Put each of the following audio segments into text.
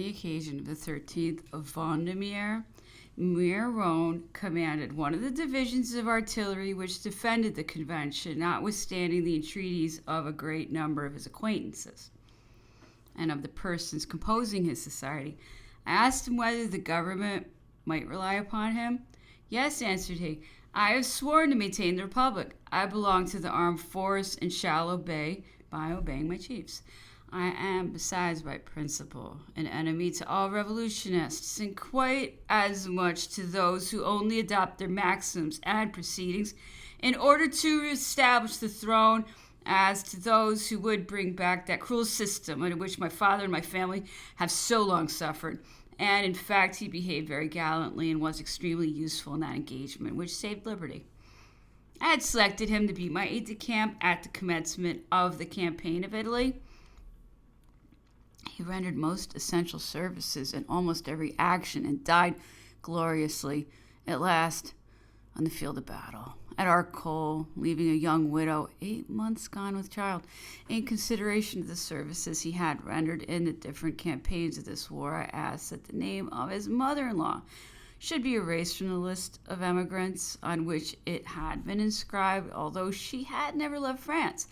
the occasion of the 13th of Vendemiaire, Miron commanded one of the divisions of artillery which defended the convention, notwithstanding the entreaties of a great number of his acquaintances and of the persons composing his society. I asked him whether the government might rely upon him. Yes, answered he, I have sworn to maintain the republic. I belong to the armed force and shall obey by obeying my chiefs. I am, besides by principle, an enemy to all revolutionists, and quite as much to those who only adopt their maxims and proceedings in order to establish the throne, as to those who would bring back that cruel system under which my father and my family have so long suffered. And in fact, he behaved very gallantly and was extremely useful in that engagement, which saved liberty. I had selected him to be my aide-de-camp at the commencement of the campaign of Italy. He rendered most essential services in almost every action and died gloriously at last on the field of battle at Arcole, leaving a young widow 8 months gone with child. In consideration of the services he had rendered in the different campaigns of this war, I asked that the name of his mother-in-law should be erased from the list of emigrants on which it had been inscribed, although she had never left France.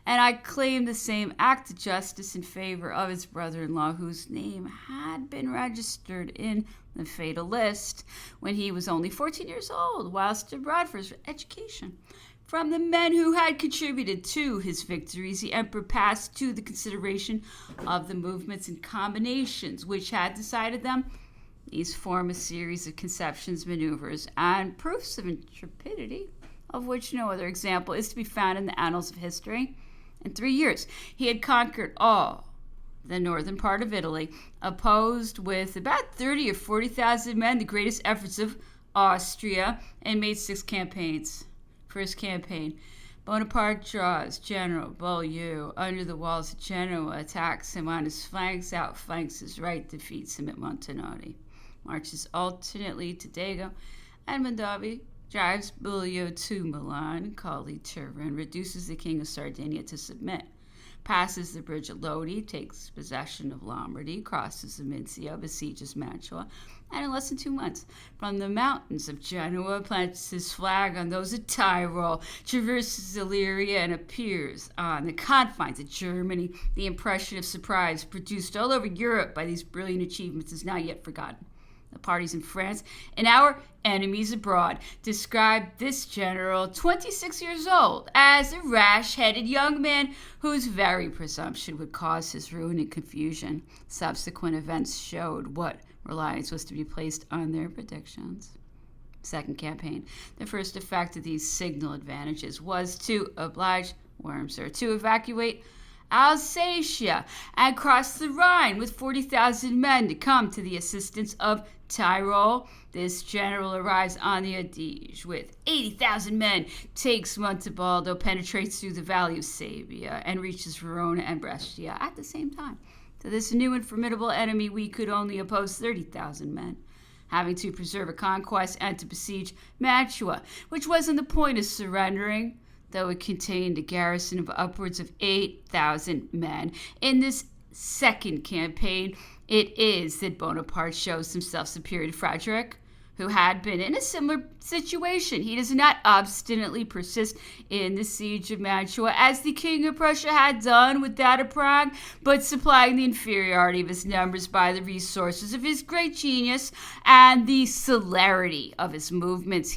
And I claimed the same act of justice in favor of his brother-in-law, whose name had been registered in the fatal list when he was only 14 years old, whilst abroad for his education. From the men who had contributed to his victories, the emperor passed to the consideration of the movements and combinations which had decided them. These form a series of conceptions, maneuvers, and proofs of intrepidity, of which no other example is to be found in the annals of history. In 3 years, he had conquered all the northern part of Italy, opposed with about 30 or 40,000 men the greatest efforts of Austria, and made 6 campaigns. First campaign, Bonaparte draws General Beaulieu under the walls of Genoa, attacks him on his flanks, outflanks his right, defeats him at Montanari, marches alternately to Dago and Mondovì, drives Beaulieu to Milan, Colli, Turin, reduces the king of Sardinia to submit, passes the bridge at Lodi, takes possession of Lombardy, crosses the Mincio, besieges Mantua, and in less than 2 months, from the mountains of Genoa, plants his flag on those of Tyrol, traverses Illyria, and appears on the confines of Germany. The impression of surprise produced all over Europe by these brilliant achievements is not yet forgotten. The parties in France and our enemies abroad described this general, 26 years old, as a rash-headed young man whose very presumption would cause his ruin and confusion. Subsequent events showed what reliance was to be placed on their predictions. Second campaign. The first effect of these signal advantages was to oblige Wurmser to evacuate Alsatia and cross the Rhine with 40,000 men to come to the assistance of Tyrol. This general arrives on the Adige with 80,000 men, takes Montebaldo, penetrates through the valley of Sabia, and reaches Verona and Brescia at the same time. To this new and formidable enemy we could only oppose 30,000 men, having to preserve a conquest and to besiege Mantua, which was on the point of surrendering, though it contained a garrison of upwards of 8,000 men. In this second campaign, it is that Bonaparte shows himself superior to Frederick, who had been in a similar situation. He does not obstinately persist in the siege of Mantua, as the King of Prussia had done with that of Prague, but supplying the inferiority of his numbers by the resources of his great genius and the celerity of his movements.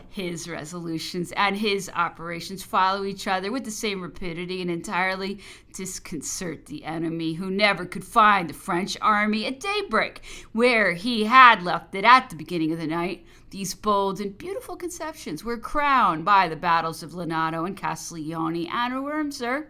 His resolutions and his operations follow each other with the same rapidity and entirely disconcert the enemy, who never could find the French army at daybreak, where he had left it at the beginning of the night. These bold and beautiful conceptions were crowned by the battles of Lonato and Castiglione, and Wurmser,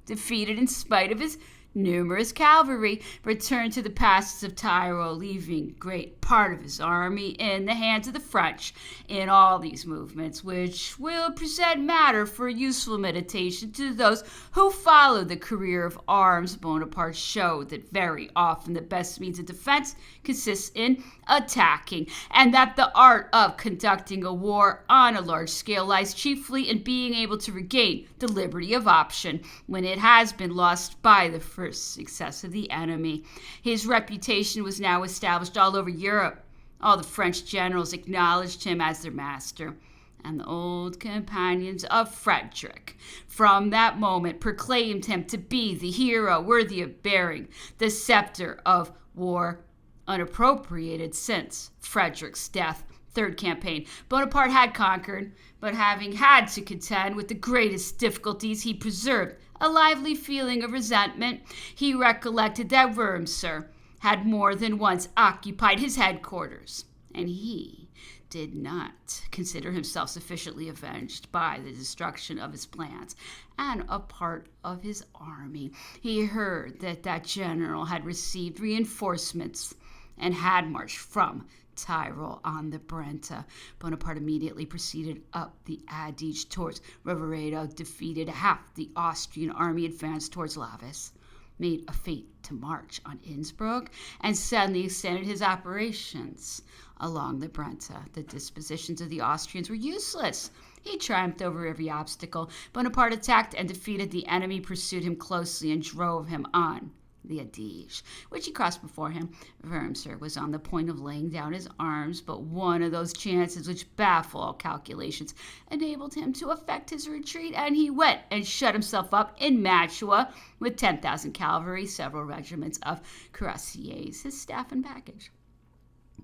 defeated in spite of his numerous cavalry, returned to the passes of Tyrol, leaving great part of his army in the hands of the French. In all these movements, which will present matter for useful meditation to those who follow the career of arms, Bonaparte showed that very often the best means of defense consists in attacking, and that the art of conducting a war on a large scale lies chiefly in being able to regain the liberty of option when it has been lost by the first success of the enemy. His reputation was now established all over Europe. All the French generals acknowledged him as their master, and the old companions of Frederick from that moment proclaimed him to be the hero worthy of bearing the scepter of war, unappropriated since Frederick's death. Third campaign. Bonaparte had conquered, but having had to contend with the greatest difficulties, he preserved a lively feeling of resentment. He recollected that Wurmser had more than once occupied his headquarters, and he did not consider himself sufficiently avenged by the destruction of his plans and a part of his army. He heard that general had received reinforcements and had marched from Tyrol on the Brenta. Bonaparte immediately proceeded up the Adige towards Rovereto, defeated half the Austrian army, advanced towards Lavis, made a feint to march on Innsbruck, and suddenly extended his operations along the Brenta. The dispositions of the Austrians were useless. He triumphed over every obstacle. Bonaparte attacked and defeated the enemy, pursued him closely, and drove him on the Adige, which he crossed before him. Wurmser was on the point of laying down his arms, but one of those chances which baffle all calculations enabled him to effect his retreat, and he went and shut himself up in Mantua with 10,000 cavalry, several regiments of cuirassiers, his staff and baggage.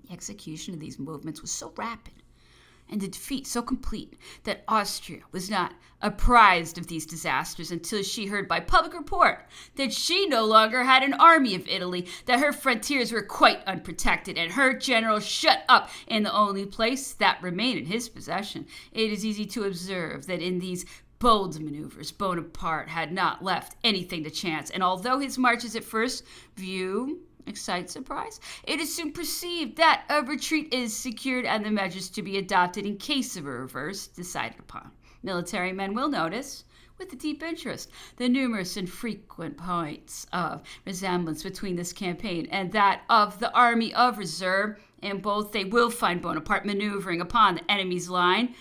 The execution of these movements was so rapid and the defeat so complete that Austria was not apprised of these disasters until she heard by public report that she no longer had an army of Italy, that her frontiers were quite unprotected, and her general shut up in the only place that remained in his possession. It is easy to observe that in these bold maneuvers, Bonaparte had not left anything to chance, and although his marches at first view excite surprise, it is soon perceived that a retreat is secured and the measures to be adopted in case of a reverse decided upon. Military men will notice with a deep interest the numerous and frequent points of resemblance between this campaign and that of the army of reserve. In both they will find Bonaparte maneuvering upon the enemy's line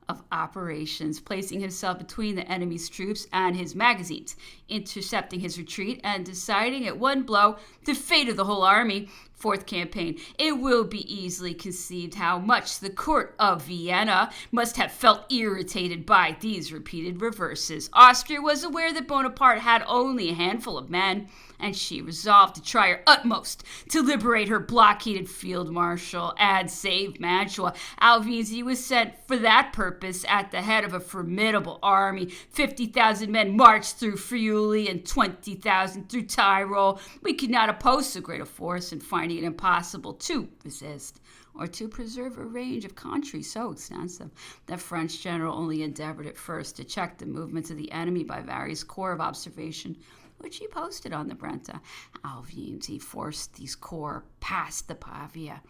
of operations, placing himself between the enemy's troops and his magazines, intercepting his retreat and deciding at one blow the fate of the whole army. Fourth campaign. It will be easily conceived how much the court of Vienna must have felt irritated by these repeated reverses. Austria was aware that Bonaparte had only a handful of men, and she resolved to try her utmost to liberate her blockaded field marshal and save Mantua. Alvizi was sent for that purpose at the head of a formidable army. 50,000 men marched through Friuli and 20,000 through Tyrol. We could not oppose so great a force, and finding it impossible to resist or to preserve a range of country so extensive, the French general only endeavored at first to check the movements of the enemy by various corps of observation, which he posted on the Brenta. Alvizi forced these corps past the Pavia,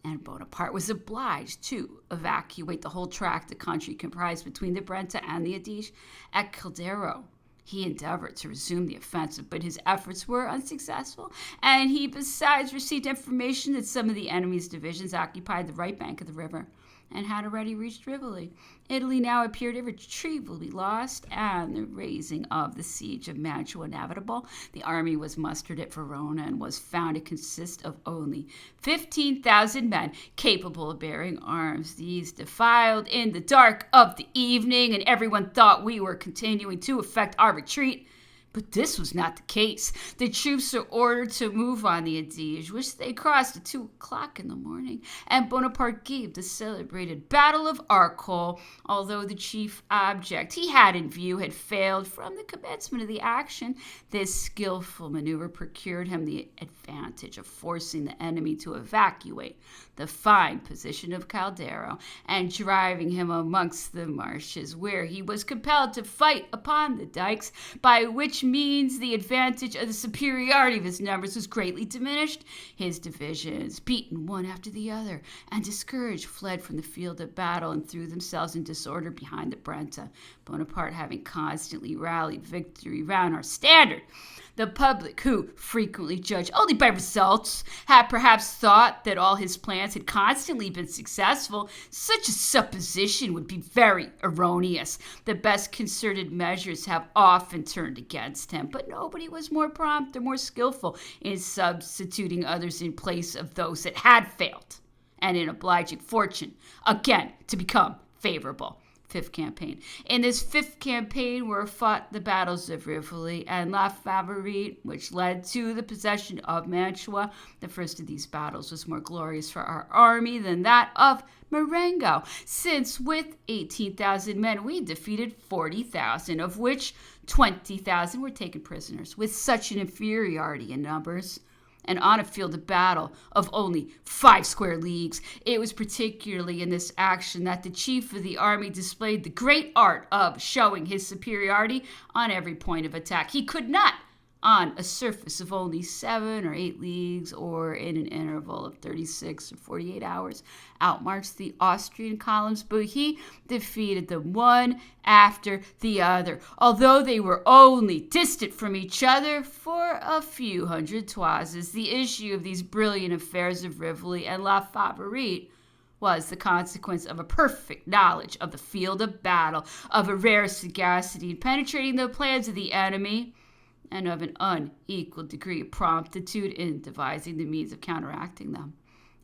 and Bonaparte was obliged to evacuate the whole tract of country comprised between the Brenta and the Adige. At Caldero, he endeavored to resume the offensive, but his efforts were unsuccessful, and he besides received information that some of the enemy's divisions occupied the right bank of the river and had already reached Rivoli. Italy now appeared irretrievably lost, and the raising of the siege of Mantua inevitable. The army was mustered at Verona and was found to consist of only 15,000 men capable of bearing arms. These defiled in the dark of the evening, and everyone thought we were continuing to effect our retreat. But this was not the case. The troops were ordered to move on the Adige, which they crossed at 2 o'clock in the morning, and Bonaparte gave the celebrated Battle of Arcole. Although the chief object he had in view had failed from the commencement of the action, this skillful maneuver procured him the advantage of forcing the enemy to evacuate the fine position of Caldero and driving him amongst the marshes, where he was compelled to fight upon the dikes, by which means the advantage of the superiority of his numbers was greatly diminished. His divisions, beaten one after the other and discouraged, fled from the field of battle and threw themselves in disorder behind the Brenta. Bonaparte, having constantly rallied victory round our standard, The public, who frequently judged only by results, had perhaps thought that all his plans had constantly been successful. Such a supposition would be very erroneous. The best concerted measures have often turned against him, but nobody was more prompt or more skillful in substituting others in place of those that had failed, and in obliging fortune again to become favorable. Fifth campaign. In this fifth campaign were fought the battles of Rivoli and La Favorite, which led to the possession of Mantua. The first of these battles was more glorious for our army than that of Marengo, since with 18,000 men we defeated 40,000, of which 20,000 were taken prisoners. With such an inferiority in numbers, and on a field of battle of only 5 square leagues, it was particularly in this action that the chief of the army displayed the great art of showing his superiority on every point of attack. He could not, on a surface of only 7 or 8 leagues, or in an interval of 36 or 48 hours, outmarched the Austrian columns, but he defeated them one after the other, although they were only distant from each other for a few hundred toises. The issue of these brilliant affairs of Rivoli and La Favorite was the consequence of a perfect knowledge of the field of battle, of a rare sagacity in penetrating the plans of the enemy, and of an unequal degree of promptitude in devising the means of counteracting them.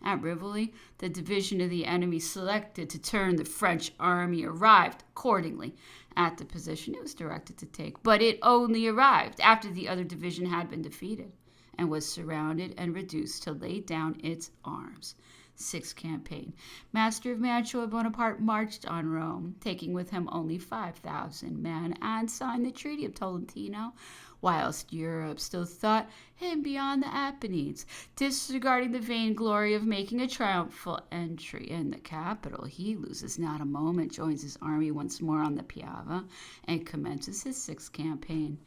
At Rivoli, the division of the enemy selected to turn the French army arrived accordingly at the position it was directed to take, but it only arrived after the other division had been defeated and was surrounded and reduced to lay down its arms. Sixth campaign. Master of Mantua, Bonaparte marched on Rome, taking with him only 5,000 men, and signed the Treaty of Tolentino, whilst Europe still thought him beyond the Apennines. Disregarding the vainglory of making a triumphal entry in the capital, he loses not a moment, joins his army once more on the Piave, and commences his sixth campaign.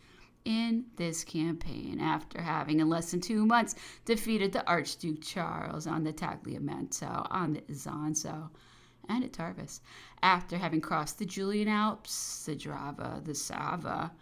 In this campaign, after having in less than 2 months defeated the Archduke Charles on the Tagliamento, on the Isonzo, and at Tarbes, after having crossed the Julian Alps, the Drava, the Sava,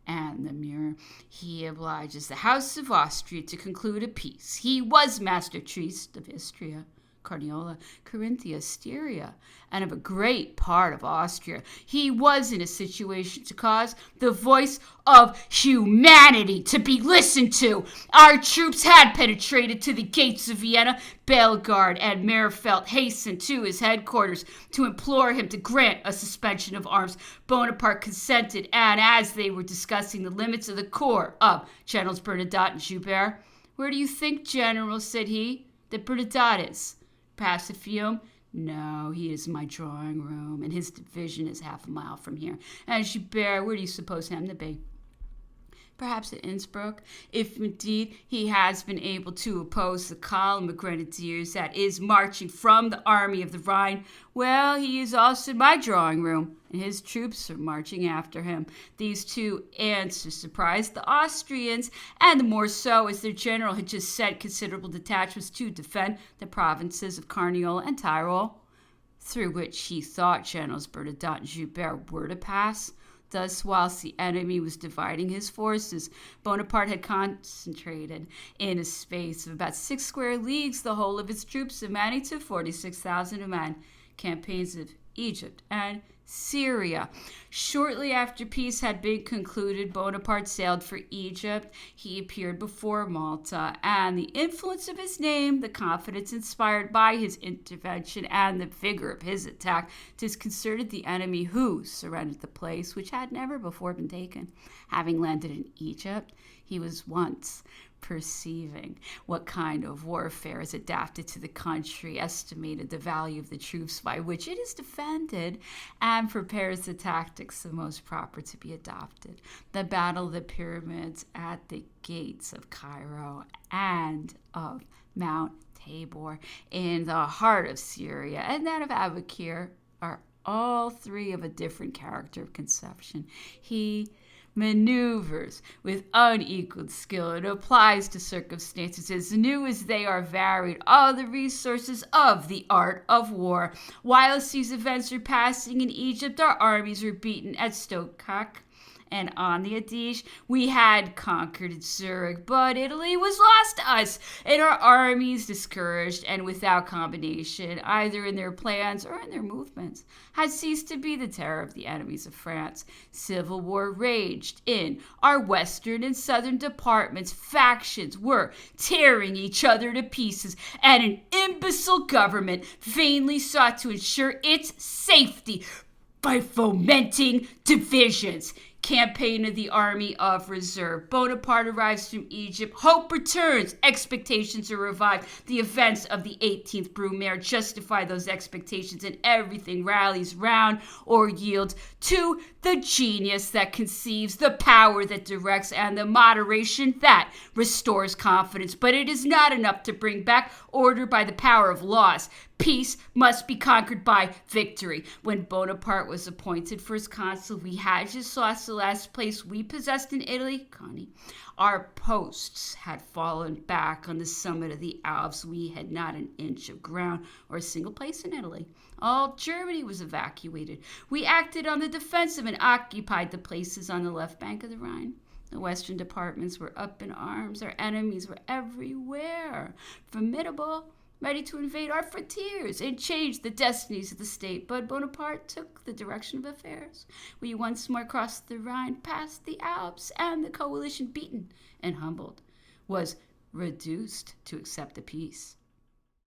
and the Mur, he obliges the House of Austria to conclude a peace. He was master Trieste of Istria, Carniola, Carinthia, Styria, and of a great part of Austria. He was in a situation to cause the voice of humanity to be listened to. Our troops had penetrated to the gates of Vienna. Bellegarde and Merfeld hastened to his headquarters to implore him to grant a suspension of arms. Bonaparte consented, and as they were discussing the limits of the corps of Generals Bernadotte and Joubert, "Where do you think, General," said he, "that Bernadotte is? Perhaps at Fiume? No, he is in my drawing room, and his division is half a mile from here. And Joubert, where do you suppose him to be? Perhaps at Innsbruck, if indeed he has been able to oppose the column of grenadiers that is marching from the army of the Rhine. Well, he is also in my drawing room, and his troops are marching after him." These two answers surprised the Austrians, and the more so as their general had just sent considerable detachments to defend the provinces of Carniola and Tyrol, through which he thought Generals Bernadotte and Joubert were to pass. Thus, whilst the enemy was dividing his forces, Bonaparte had concentrated in a space of about 6 square leagues the whole of his troops, amounting to 46,000 men. Campaigns of Egypt and Syria. Shortly after peace had been concluded, Bonaparte sailed for Egypt. He appeared before Malta, and the influence of his name, the confidence inspired by his intervention, and the vigor of his attack disconcerted the enemy, who surrendered the place which had never before been taken. Having landed in Egypt, he was once perceiving what kind of warfare is adapted to the country, estimated the value of the troops by which it is defended, and prepares the tactics the most proper to be adopted. The battle of the pyramids at the gates of Cairo and of Mount Tabor in the heart of Syria, and that of Abukir, are all three of a different character of conception. He maneuvers with unequaled skill and applies to circumstances as new as they are varied all the resources of the art of war. Whilst these events are passing in Egypt, our armies were beaten at Stokak and on the Adige. We had conquered Zurich, but Italy was lost to us, and our armies, discouraged and without combination, either in their plans or in their movements, had ceased to be the terror of the enemies of France. Civil war raged in our western and southern departments. Factions were tearing each other to pieces, and an imbecile government vainly sought to ensure its safety by fomenting divisions. Campaign of the Army of Reserve. Bonaparte arrives from Egypt. Hope returns. Expectations are revived. The events of the 18th Brumaire justify those expectations, and everything rallies round or yields to the genius that conceives, the power that directs, and the moderation that restores confidence. But it is not enough to bring back order by the power of loss. Peace must be conquered by victory. When Bonaparte was appointed first consul, we had just lost the last place we possessed in Italy, Connie. Our posts had fallen back on the summit of the Alps. We had not an inch of ground or a single place in Italy. All Germany was evacuated. We acted on the defensive and occupied the places on the left bank of the Rhine. The western departments were up in arms. Our enemies were everywhere, formidable, ready to invade our frontiers and change the destinies of the state. But Bonaparte took the direction of affairs. We once more crossed the Rhine, past the Alps, and the coalition, beaten and humbled, was reduced to accept a peace.